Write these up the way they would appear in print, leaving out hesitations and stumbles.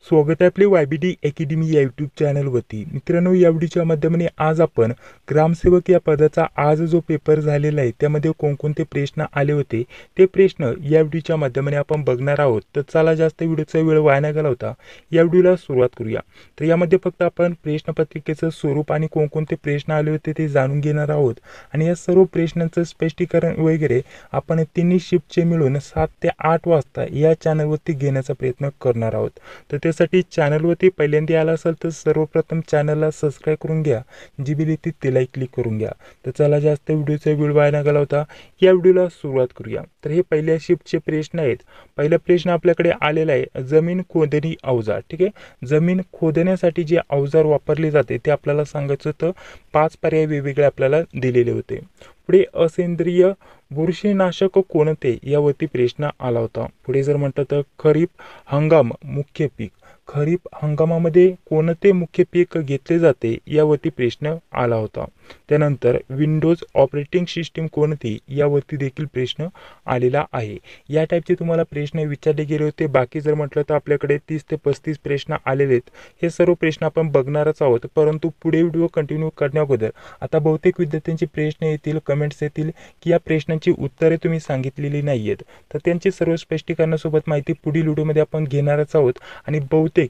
स्वागत आहे आपले YBD अकॅडमी या यूट्यूब चॅनलवरती। मित्रांनो, या व्हिडिओच्या माध्यमाने आज आपण ग्रामसेवक या पदाचा आज जो पेपर झालेला आहे त्यामध्ये कोणकोणते प्रश्न आले होते ते प्रश्न या व्हिडिओच्या माध्यमाने आपण बघणार आहोत। तर चला जास्त व्हिडिओचा वेळ वाया न घालवता या व्हिडिओला सुरुवात करूया। तर यामध्ये फक्त आपण प्रश्नपत्रिकेचं स्वरूप आणि कोणकोणते प्रश्न आले होते ते जाणून घेणार आहोत आणि या सर्व प्रश्नांचं स्पष्टीकरण वगैरे आपण तिन्ही शिफ्टचे मिळून 7 ते 8 वाजता या चॅनलवरती घेण्याचा प्रयत्न करणार आहोत। तर त्यासाठी चॅनलवरती पहिल्यांदा आला असेल तर सर्वप्रथम चॅनलला सबस्क्राइब करून घ्या, जी बेल येते तिला क्लिक करून घ्या। तर चला जास्त व्हिडिओचा वेळ वाया न घालवता या व्हिडिओला सुरुवात करूया। तर हे पहिल्या शिफ्टचे प्रश्न आहेत। पहिला प्रश्न आपल्याकडे आलेला आहे, जमीन खोदणी अवजार। ठीक आहे, जमीन खोदण्यासाठी जे अवजार वापरले जाते ते आपल्याला सांगायचं होतं। 5 पर्याय वेगवेगळे आपल्याला दिलेले होते। पुढे असेंद्रिय बुरशीनाशक कोणते यावरती प्रश्न आला होता। पुढे जर म्हटलं तर खरीप हंगाम मुख्य पीक, खरीप हंगामामध्ये कोणते मुख्य पीक घेतले जाते यावरती प्रश्न आला होता। त्यानंतर विंडोज ऑपरेटिंग सिस्टीम कोणती यावरती देखील प्रश्न आलेला आहे। या टाइपचे तुम्हाला प्रश्न विचारले गेले होते। बाकी जर म्हटलं तर आपल्याकडे 30 ते 35 प्रश्न आलेले आहेत। हे सर्व प्रश्न आपण बघणारच आहोत, परंतु पुढे व्हिडिओ कंटिन्यू करण्याअगोदर आता बहुतेक विद्यार्थ्यांचे प्रश्न येतील, कमेंट्स येतील की या प्रश्नांची उत्तरे तुम्ही सांगितलेली नाहीयेत। तर त्यांची सर्व स्पष्टीकरणासोबत माहिती पुढील व्हिडिओमध्ये आपण घेणारच आहोत आणि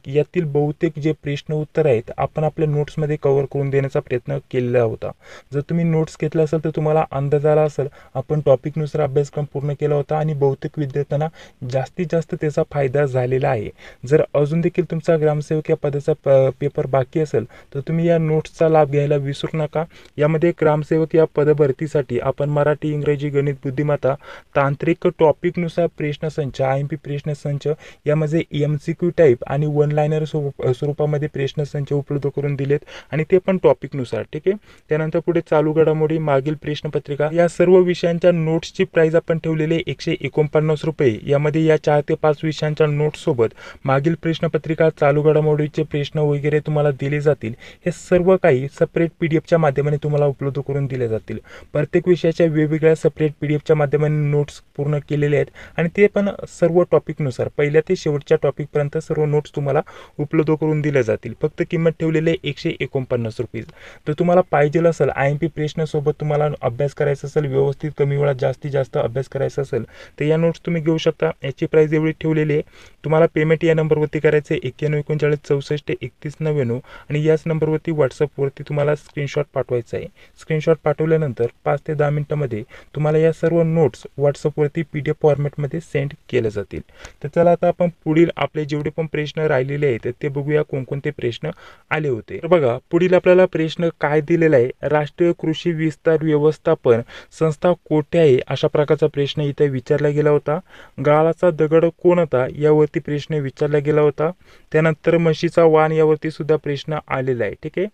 यातील बहुतेक जे प्रश्न उत्तर आहेत आपण आपल्या नोट्समध्ये कव्हर करून देण्याचा प्रयत्न केलेला होता। जर तुम्ही नोट्स घेतला असेल तर तुम्हाला अंदाज आला असेल आपण टॉपिकनुसार अभ्यासक्रम पूर्ण केला होता आणि बहुतेक विद्यार्थ्यांना जास्तीत जास्त त्याचा फायदा झालेला आहे। जर अजून देखील तुमचा ग्रामसेवक या पदाचा पेपर बाकी असेल तर तुम्ही या नोट्सचा लाभ घ्यायला विसरू नका। यामध्ये ग्रामसेवक या पदभरतीसाठी आपण मराठी, इंग्रजी, गणित, बुद्धिमत्ता, तांत्रिक टॉपिकनुसार प्रश्नसंच, IMP प्रश्नसंच, यामध्ये MCQ टाइप आणि वन लाइनर स्वरूपामध्ये प्रश्नसंच उपलब्ध करून दिलेत आणि ते पण टॉपिकनुसार। ठीक आहे, त्यानंतर पुढे चालू घडामोडी, मागील प्रश्नपत्रिका, या सर्व विषयांच्या नोट्सची प्राइस आपण ठेवलेले 149 रुपये। यामध्ये या 4 ते 5 विषयांच्या नोट्स सोबत मागील प्रश्नपत्रिका, चालू घडामोडीचे प्रश्न वगैरे तुम्हाला दिले जातील। हे सर्व काही सेपरेट PDFच्या माध्यमाने तुम्हाला उपलब्ध करून दिले जातील। प्रत्येक विषयाच्या वेगवेगळ्या सेपरेट PDFच्या माध्यमाने नोट्स पूर्ण केलेले आहेत आणि ते पण सर्व टॉपिकनुसार पहिल्या ते शेवटच्या टॉपिकपर्यंत सर्व नोट्स तुम्हाला उपलब्ध करून दिल्या जातील। फक्त किंमत ठेवलेली आहे 149 रुपये। तर तुम्हाला पाहिजे असेल IMP प्रश्नासोबत तुम्हाला अभ्यास करायचा असेल, व्यवस्थित कमी वेळात जास्तीत जास्त अभ्यास करायचा असेल तर या नोट्स तुम्ही घेऊ शकता। याची प्राइस एवढी ठेवलेली आहे। तुम्हाला पेमेंट या नंबरवरती करायचं आहे 9139646199 आणि याच नंबरवरती व्हॉट्सअपवरती तुम्हाला स्क्रीनशॉट पाठवायचा आहे। स्क्रीनशॉट पाठवल्यानंतर 5 ते 10 मिनिटांमध्ये तुम्हाला या सर्व नोट्स व्हॉट्सअपवरती PDF फॉर्मॅटमध्ये सेंड केले जातील। तर चला आता आपण पुढील आपले जेवढे पण प्रश्न राहिलेले आहेत ते बघूया कोणकोणते प्रश्न आले होते। तर बघा, पुढील आपल्याला प्रश्न काय दिलेला आहे, राष्ट्रीय कृषी विस्तार व्यवस्थापन संस्था कोठे आहे अशा प्रकारचा प्रश्न इथे विचारला गेला होता। गाळाचा दगड कोणता यावरती प्रश्न विचारला गेला होता। त्यानंतर म्हशीचा वाण यावरती सुद्धा प्रश्न आलेला आहे। ठीक आहे,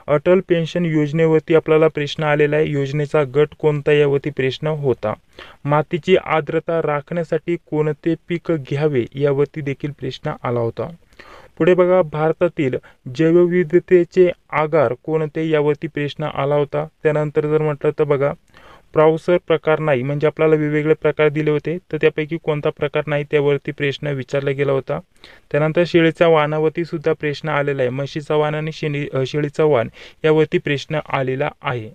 अटल पेन्शन योजनेवरती आपल्याला प्रश्न आलेला आहे, योजनेचा गट कोणता यावरती प्रश्न होता। मातीची आर्द्रता राखण्यासाठी कोणते पीक घ्यावे यावरती देखील प्रश्न आला होता। पुढे बघा, भारतातील जैवविविधतेचे आगार कोणते यावरती प्रश्न आला होता। त्यानंतर जर म्हटलं तर बघा, प्रावसर प्रकार नाही, म्हणजे आपल्याला वेगवेगळे प्रकार दिले होते तर त्यापैकी कोणता प्रकार नाही त्यावरती प्रश्न विचारला गेला होता। त्यानंतर शेळीच्या वाणावरती सुद्धा प्रश्न आलेला आहे। म्हशीचा वाण आणि शेळीचा वाण यावरती प्रश्न आलेला आहे।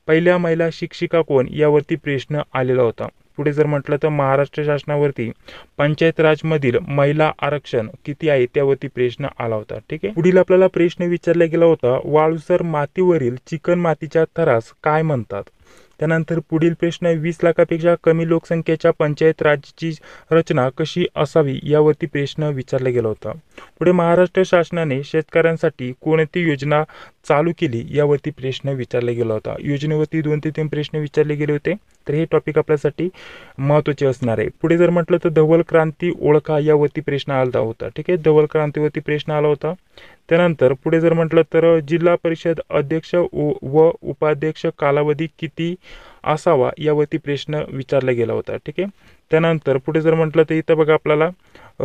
पहिल्या महिला शिक्षिका कोण यावरती प्रश्न आलेला होता। पुढे जर म्हटलं तर महाराष्ट्र शासनावरती पंचायत राजमधील महिला आरक्षण किती आहे त्यावरती प्रश्न आला होता। ठीक आहे, पुढील आपल्याला प्रश्न विचारला गेला होता, वाळूसर मातीवरील चिकण मातीच्या थरास काय म्हणतात। त्यानंतर पुढील प्रश्न, 20 लाखापेक्षा कमी लोकसंख्येच्या पंचायत राजची रचना कशी असावी यावरती प्रश्न विचारला गेला होता। पुढे महाराष्ट्र शासनाने शेतकऱ्यांसाठी कोणती योजना चालू केली यावरती प्रश्न विचारला गेला होता। योजनेवरती 2 ते 3 प्रश्न विचारले गेले होते, तर हे टॉपिक आपल्यासाठी महत्त्वाचे असणार आहे। पुढे जर म्हटलं तर धवल क्रांती ओळखा यावरती प्रश्न आला होता। ठीक आहे, धवल क्रांतीवरती प्रश्न आला होता। त्यानंतर पुढे जर म्हटलं तर जिल्हा परिषद अध्यक्ष व उपाध्यक्ष कालावधी किती असावा यावरती प्रश्न विचारला गेला होता। ठीक आहे, त्यानंतर पुढे जर म्हटलं तर इथं बघा आपल्याला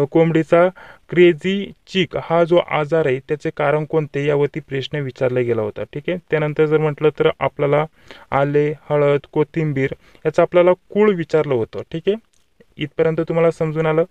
कोंबडीचा क्रेझी चिक हा जो आजार आहे त्याचे कारण कोणते यावरती प्रश्न विचारला गेला होता। ठीक आहे, त्यानंतर जर म्हटलं तर आपल्याला आले, हळद, कोथिंबीर याचं आपल्याला कुळ विचारलं होतं। ठीक आहे, इथपर्यंत तुम्हाला समजून आलं.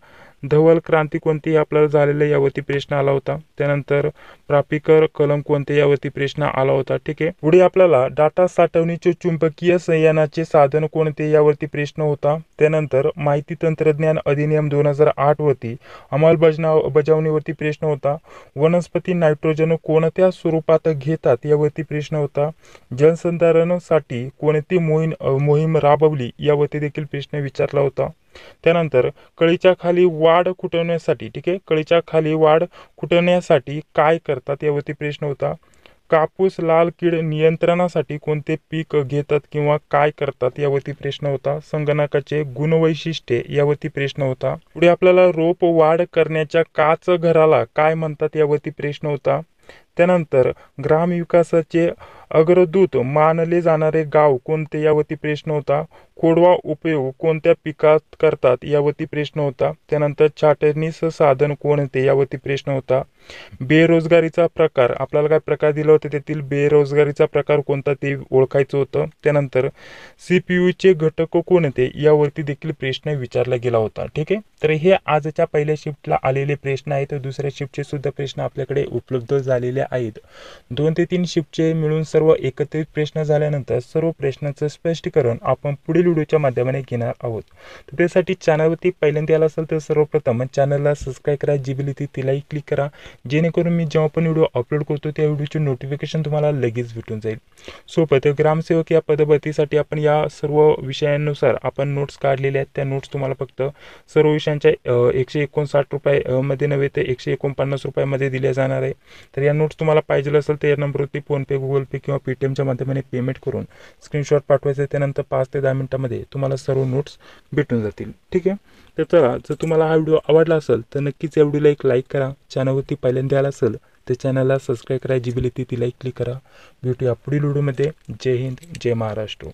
धवल क्रांती कोणती आपल्याला झालेलं यावरती प्रश्न आला होता. त्यानंतर प्रापिकर कलम कोणते यावरती प्रश्न आला होता. ठीक आहे. पुढे आपल्याला डाटा साठवणीचे चुंबकीय संयानाचे साधन कोणते यावरती प्रश्न होता. त्यानंतर माहिती तंत्रज्ञान अधिनियम 2008 वरती अंमलबजावणीवरती प्रश्न होता. वनस्पती नायट्रोजन कोणत्या स्वरूपात घेतात यावरती प्रश्न होता. जलसंधारणासाठी कोणती मोहीम राबवली यावरती देखील प्रश्न विचारला होता. त्यानंतर कळीच्या खाली वाढ खुटवण्यासाठी, ठीक आहे, कळीच्या खाली वाढ खुटवण्यासाठी काय करतात यावरती प्रश्न होता. कापूस लाल कीड नियंत्रणासाठी कोणते पीक घेतात किंवा काय करतात यावरती प्रश्न होता. संगणकाचे गुणवैशिष्ट्ये यावरती प्रश्न होता. पुढे आपल्याला रोप वाढ करण्याच्या काच घराला काय म्हणतात यावरती प्रश्न होता. त्यानंतर ग्रामविकासाचे अग्रदूत मानले जाणारे गाव कोणते यावरती प्रश्न होता. खोडवा उपयोग कोणत्या पिकात करतात यावरती प्रश्न होता. त्यानंतर छाटणीस साधन कोणते यावरती प्रश्न होता. बेरोजगारीचा प्रकार, आपल्याला काय प्रकार दिला होता त्यातील बेरोजगारीचा प्रकार कोणता ते ओळखायचं होतं. त्यानंतर सीपीयूचे घटक कोणते यावरती देखील प्रश्न विचारला गेला होता. ठीक आहे. तर हे आजच्या पहिल्या शिफ्टला आलेले प्रश्न आहेत. दुसऱ्या शिफ्टचे सुद्धा प्रश्न आपल्याकडे उपलब्ध झालेले आहेत. 2 ते 3 शिफ्टचे मिळून सर्व एकत्रित प्रश्न झाल्यानंतर सर्व प्रश्नांचं स्पष्टीकरण आपण पुढील व्हिडिओच्या माध्यमाने घेणार आहोत. तर त्यासाठी चॅनलवरती पहिल्यांदा आला असेल तर सर्वप्रथम चॅनलला सबस्क्राईब करा, जी बेल येते तिलाही क्लिक करा, जेणेकरून मी जेव्हा पण व्हिडिओ अपलोड करतो त्या व्हिडिओचे नोटिफिकेशन तुम्हाला लगेच भेटून जाईल. सोबत ग्रामसेवक या पदभरतीसाठी आपण या सर्व विषयांनुसार आपण नोट्स काढलेल्या आहेत. त्या नोट्स तुम्हाला फक्त सर्व विषयांच्या 159 रुपये मध्ये नव्हे तर 149 रुपयामध्ये दिल्या जाणार आहे. तर या नोट्स तुम्हाला पाहिजे असेल तर या नंबरवरती फोनपे, गुगल पे किंवा पेटीएमच्या माध्यमाने पेमेंट करून स्क्रीनशॉट पाठवायचे. त्यानंतर 5 ते 10 मिनिटांमध्ये तुम्हाला सर्व नोट्स भेटून जातील. ठीक आहे. तर चला, जर तुम्हाला हा व्हिडिओ आवडला असेल तर नक्कीच या व्हिडिओला एक लाईक करा. चॅनलवरती पहिल्यांदा आला असेल तर चॅनलला सबस्क्राईब करा, जी बेल येते तिलाही क्लिक करा. भेटूया पुढील व्हिडिओमध्ये. जय हिंद, जय महाराष्ट्र.